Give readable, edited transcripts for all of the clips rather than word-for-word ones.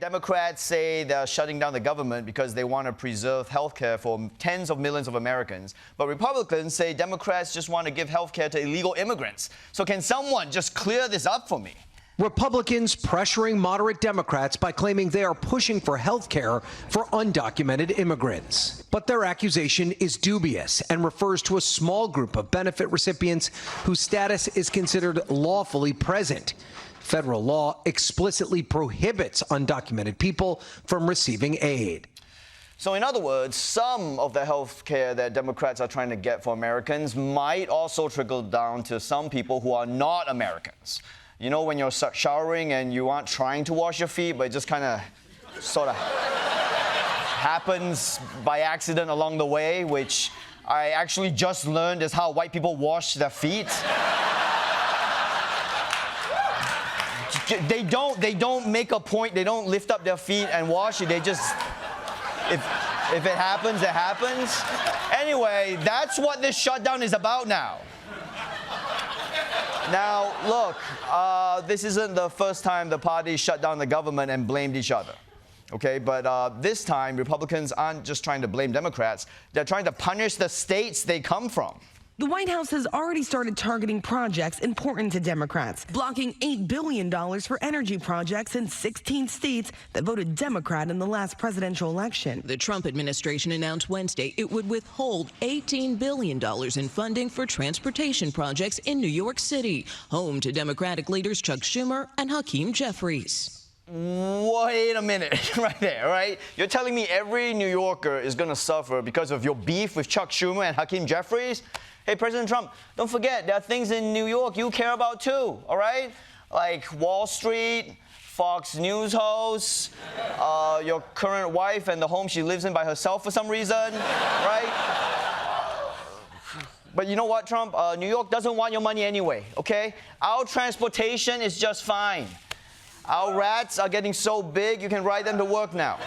Democrats say they're shutting down the government because they want to preserve health care for tens of millions of Americans. But Republicans say Democrats just want to give health care to illegal immigrants. So can someone just clear this up for me? Republicans pressuring moderate Democrats by claiming they are pushing for health care for undocumented immigrants. But their accusation is dubious and refers to a small group of benefit recipients whose status is considered lawfully present. Federal law explicitly prohibits undocumented people from receiving aid. So in other words, some of the health care that Democrats are trying to get for Americans might also trickle down to some people who are not Americans. You know, when you're showering and you aren't trying to wash your feet, but it just kind of sort of happens by accident along the way, which I actually just learned is how white people wash their feet. They don't make a point. They don't lift up their feet and wash it. They just, if it happens, it happens. Anyway, that's what this shutdown is about now. Now, look, this isn't the first time the parties shut down the government and blamed each other. Okay, but this time, Republicans aren't just trying to blame Democrats. They're trying to punish the states they come from. The White House has already started targeting projects important to Democrats, blocking $8 billion for energy projects in 16 states that voted Democrat in the last presidential election. The Trump administration announced Wednesday it would withhold $18 billion in funding for transportation projects in New York City, home to Democratic leaders Chuck Schumer and Hakeem Jeffries. Wait a minute, right there, right? You're telling me every New Yorker is going to suffer because of your beef with Chuck Schumer and Hakeem Jeffries? Hey, President Trump, don't forget, there are things in New York you care about too, all right? Like Wall Street, Fox News hosts, your current wife and the home she lives in by herself for some reason, right? But you know what, Trump? New York doesn't want your money anyway, okay? Our transportation is just fine. Our rats are getting so big, you can ride them to work now.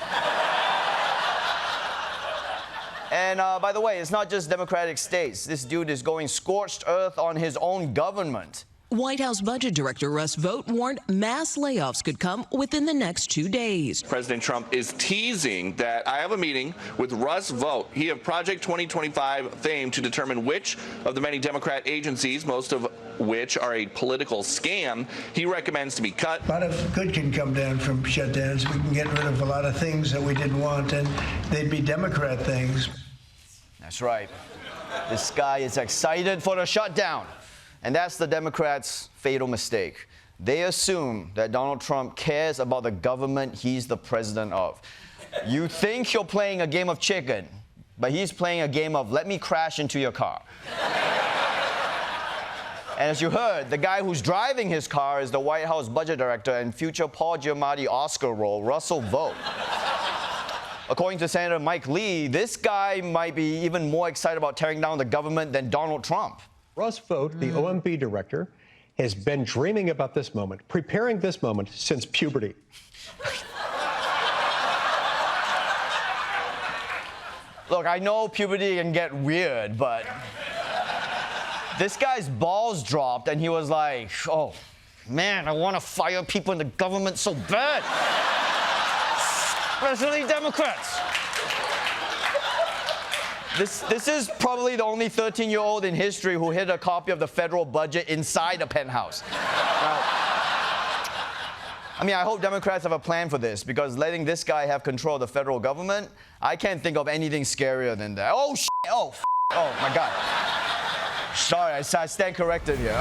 And by the way, it's not just Democratic states. This dude is going scorched earth on his own government. White House Budget Director Russ Vought warned mass layoffs could come within the next 2 days. President Trump is teasing that I have a meeting with Russ Vought, he of Project 2025 fame, to determine which of the many Democrat agencies, most of which are a political scam, he recommends to be cut. A lot of good can come down from shutdowns. We can get rid of a lot of things that we didn't want, and they'd be Democrat things. That's right. This guy is excited for the shutdown. And that's the Democrats' fatal mistake. They assume that Donald Trump cares about the government he's the president of. You think you're playing a game of chicken, but he's playing a game of let me crash into your car. And as you heard, the guy who's driving his car is the White House Budget Director and future Paul Giamatti Oscar role, Russell Vought. According to Senator Mike Lee, this guy might be even more excited about tearing down the government than Donald Trump. Russ Vought, the OMB director, has been dreaming about this moment, preparing this moment since puberty. Look, I know puberty can get weird, but this guy's balls dropped and he was like, oh, man, I want to fire people in the government so bad. Especially Democrats. This is probably the only 13-year-old in history who hid a copy of the federal budget inside a penthouse. Now, I mean, I hope Democrats have a plan for this, because letting this guy have control of the federal government, I can't think of anything scarier than that. Oh, shit! Oh, my God. Sorry, I stand corrected here.